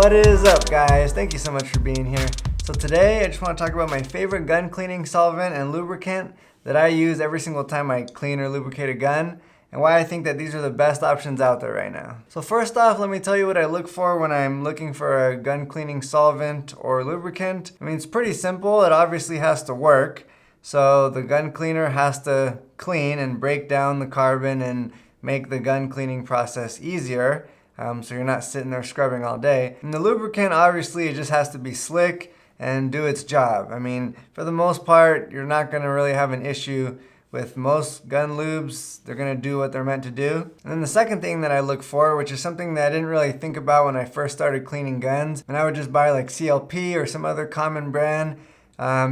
What is up, guys? Thank you so much for being here. So today I just want to talk about my favorite gun cleaning solvent and lubricant that I use every single time I clean or lubricate a gun, and why I think that these are the best options out there right now. So first off, let me tell you what I look for when I'm looking for a gun cleaning solvent or lubricant. I mean, it's pretty simple. It obviously has to work. So the gun cleaner has to clean and break down the carbon and make the gun cleaning process easier. So you're not sitting there scrubbing all day. And the lubricant, obviously, it just has to be slick and do its job. I mean, for the most part, you're not gonna really have an issue with most gun lubes. They're gonna do what they're meant to do. And then the second thing that I look for, which is something that I didn't really think about when I first started cleaning guns, and I would just buy like CLP or some other common brand,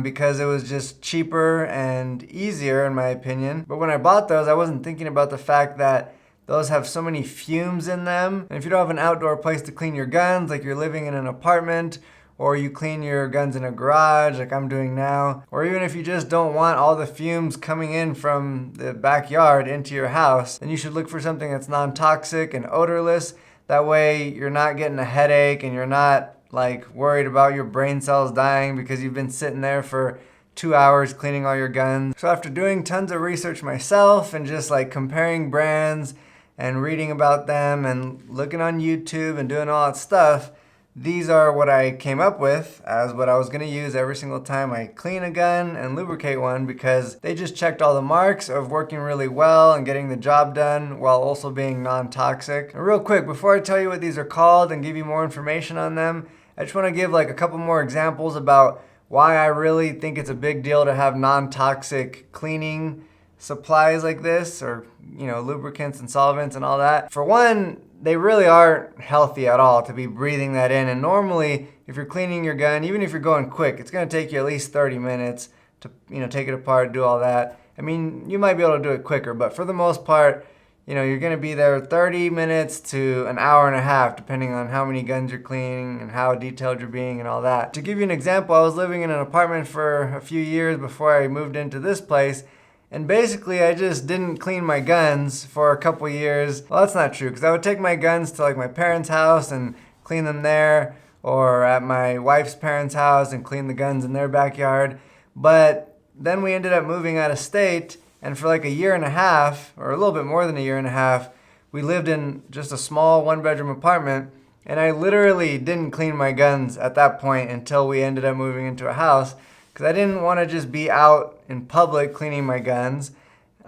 because it was just cheaper and easier in my opinion. But when I bought those, I wasn't thinking about the fact that those have so many fumes in them. And if you don't have an outdoor place to clean your guns, like you're living in an apartment, or you clean your guns in a garage like I'm doing now, or even if you just don't want all the fumes coming in from the backyard into your house, then you should look for something that's non-toxic and odorless. That way you're not getting a headache and you're not like worried about your brain cells dying because you've been sitting there for 2 hours cleaning all your guns. So after doing tons of research myself and just like comparing brands and reading about them and looking on YouTube and doing all that stuff, these are what I came up with as what I was gonna use every single time I clean a gun and lubricate one, because they just checked all the marks of working really well and getting the job done while also being non-toxic. And real quick, before I tell you what these are called and give you more information on them, I just wanna give like a couple more examples about why I really think it's a big deal to have non-toxic cleaning supplies like this, or lubricants and solvents and all that. For one, they really aren't healthy at all to be breathing that in. And normally, if you're cleaning your gun, even if you're going quick, it's gonna take you at least 30 minutes to take it apart, do all that. I mean, you might be able to do it quicker, but for the most part, you're gonna be there 30 minutes to an hour and a half, depending on how many guns you're cleaning and how detailed you're being and all that. To give you an example, I was living in an apartment for a few years before I moved into this place, and basically I just didn't clean my guns for a couple years. Well, that's not true, because I would take my guns to like my parents' house and clean them there, or at my wife's parents' house and clean the guns in their backyard. But then we ended up moving out of state, and for like a year and a half, or a little bit more than a year and a half, we lived in just a small one-bedroom apartment, and I literally didn't clean my guns at that point until we ended up moving into a house, because I didn't want to just be out in public cleaning my guns,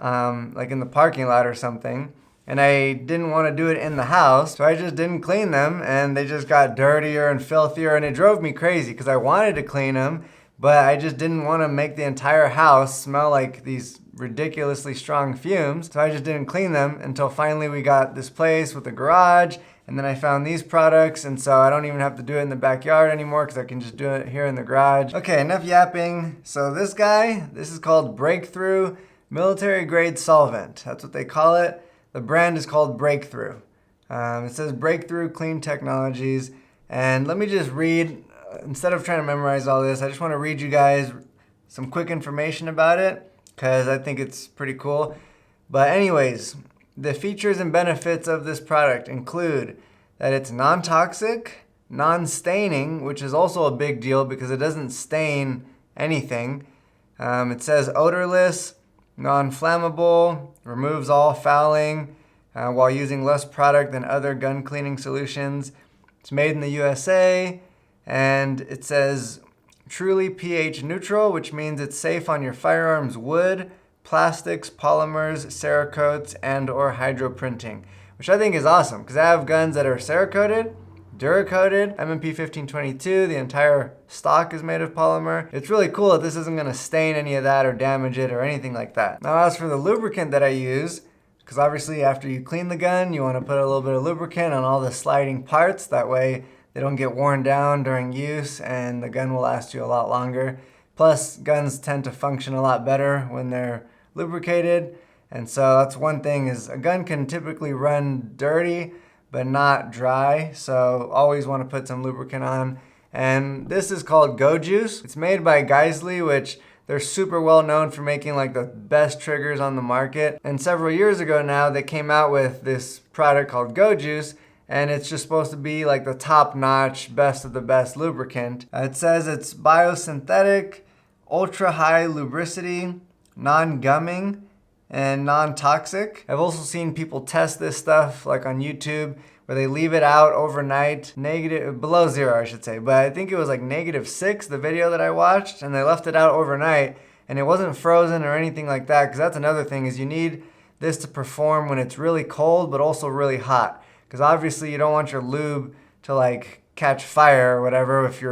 like in the parking lot or something, and I didn't want to do it in the house, so I just didn't clean them, and they just got dirtier and filthier, and it drove me crazy because I wanted to clean them, but I just didn't want to make the entire house smell like these ridiculously strong fumes, so I just didn't clean them until finally we got this place with a garage, and then I found these products, and so I don't even have to do it in the backyard anymore because I can just do it here in the garage. Okay, enough yapping. So this is called Breakthrough Military Grade Solvent. That's what they call it. The brand is called Breakthrough. It says Breakthrough Clean Technologies, and let me just read, instead of trying to memorize all this, I just want to read you guys some quick information about it, because I think it's pretty cool. But anyways, the features and benefits of this product include that it's non-toxic, non-staining, which is also a big deal because it doesn't stain anything. It says odorless, non-flammable, removes all fouling while using less product than other gun cleaning solutions. It's made in the USA, and it says truly pH neutral, which means it's safe on your firearms wood, plastics, polymers, Cerakotes, and or hydroprinting, which I think is awesome because I have guns that are Cerakoted, Duracoated, MMP 1522, the entire stock is made of polymer. It's really cool that this isn't gonna stain any of that or damage it or anything like that. Now as for the lubricant that I use, because obviously after you clean the gun, you wanna put a little bit of lubricant on all the sliding parts, that way they don't get worn down during use and the gun will last you a lot longer. Plus, guns tend to function a lot better when they're lubricated, and so that's one thing, is a gun can typically run dirty but not dry, so always want to put some lubricant on. And this is called Go Juice. It's made by Geisley, which they're super well known for making like the best triggers on the market, and several years ago now they came out with this product called Go Juice, and it's just supposed to be like the top-notch, best of the best lubricant. It says it's biosynthetic, ultra-high lubricity, non-gumming, and non-toxic. I've also seen people test this stuff like on YouTube where they leave it out overnight, below zero I should say, but I think it was like -6, the video that I watched, and they left it out overnight and it wasn't frozen or anything like that, because that's another thing, is you need this to perform when it's really cold but also really hot. Because obviously you don't want your lube to like catch fire or whatever if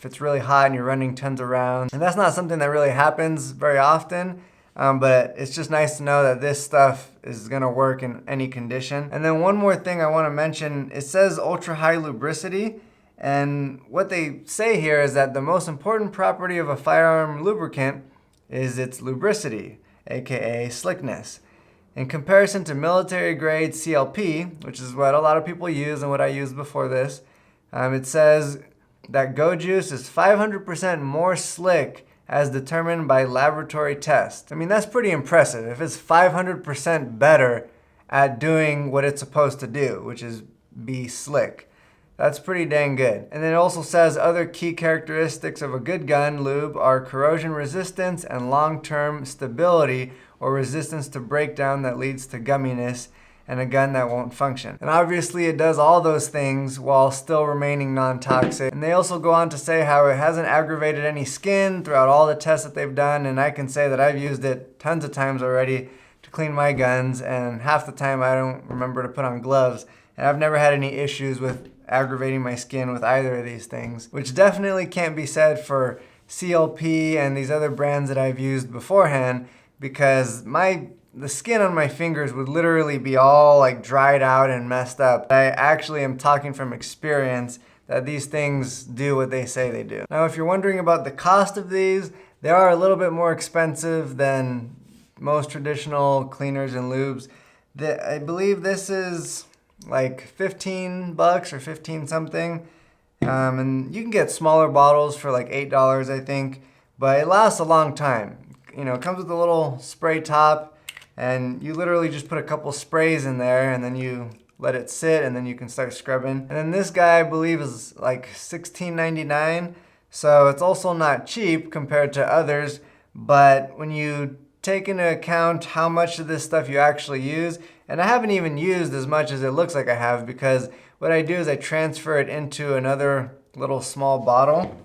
it's really hot and you're running tons of rounds. And that's not something that really happens very often, but it's just nice to know that this stuff is gonna work in any condition. And then one more thing I wanna mention, it says ultra high lubricity, and what they say here is that the most important property of a firearm lubricant is its lubricity, aka slickness. In comparison to military grade CLP, which is what a lot of people use and what I used before this, it says that Go Juice is 500% more slick as determined by laboratory tests. I mean, that's pretty impressive. If it's 500% better at doing what it's supposed to do, which is be slick, that's pretty dang good. And then it also says other key characteristics of a good gun lube are corrosion resistance and long-term stability, or resistance to breakdown that leads to gumminess, and a gun that won't function. And obviously it does all those things while still remaining non-toxic. And they also go on to say how it hasn't aggravated any skin throughout all the tests that they've done, and I can say that I've used it tons of times already to clean my guns, and half the time I don't remember to put on gloves, and I've never had any issues with aggravating my skin with either of these things, which definitely can't be said for CLP and these other brands that I've used beforehand, because the skin on my fingers would literally be all like dried out and messed up. I actually am talking from experience that these things do what they say they do. Now, if you're wondering about the cost of these, they are a little bit more expensive than most traditional cleaners and lubes. I believe this is like 15 bucks or 15 something. And you can get smaller bottles for like $8, I think, but it lasts a long time. You know, it comes with a little spray top, and you literally just put a couple sprays in there and then you let it sit, and then you can start scrubbing. And then this guy, I believe, is like $16.99. So it's also not cheap compared to others, but when you take into account how much of this stuff you actually use, and I haven't even used as much as it looks like I have, because what I do is I transfer it into another little small bottle.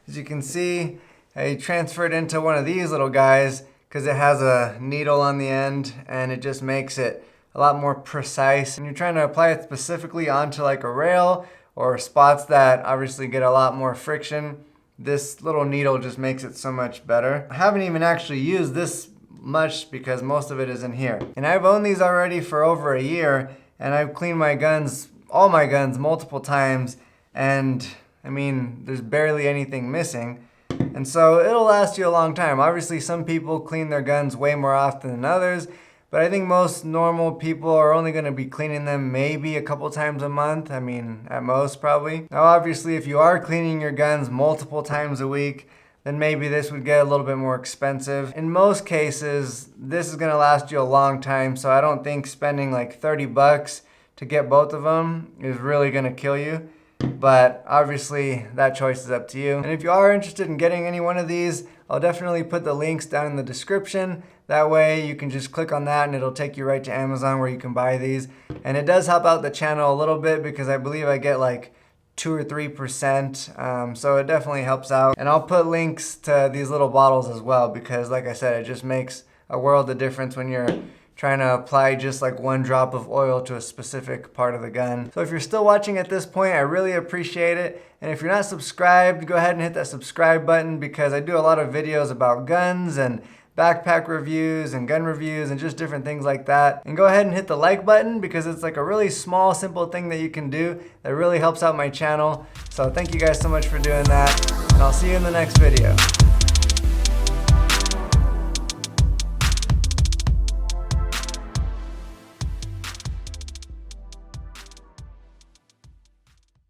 As you can see, I transfer it into one of these little guys because it has a needle on the end, and it just makes it a lot more precise. And you're trying to apply it specifically onto like a rail or spots that obviously get a lot more friction. This little needle just makes it so much better. I haven't even actually used this much because most of it is in here. And I've owned these already for over a year, and I've cleaned my guns, all my guns, multiple times, and I mean, there's barely anything missing. And so it'll last you a long time. Obviously, some people clean their guns way more often than others, but I think most normal people are only going to be cleaning them maybe a couple times a month. I mean, at most probably. Now, obviously, if you are cleaning your guns multiple times a week, then maybe this would get a little bit more expensive. In most cases, this is going to last you a long time, so I don't think spending like 30 bucks to get both of them is really going to kill you. But obviously that choice is up to you. And if you are interested in getting any one of these, I'll definitely put the links down in the description. That way you can just click on that and it'll take you right to Amazon where you can buy these. And it does help out the channel a little bit because I believe I get like 2 or 3%. So it definitely helps out. And I'll put links to these little bottles as well because like I said, it just makes a world of difference when you're trying to apply just like 1 drop of oil to a specific part of the gun. So if you're still watching at this point, I really appreciate it. And if you're not subscribed, go ahead and hit that subscribe button because I do a lot of videos about guns and backpack reviews and gun reviews and just different things like that. And go ahead and hit the like button because it's like a really small, simple thing that you can do that really helps out my channel. So thank you guys so much for doing that, and I'll see you in the next video.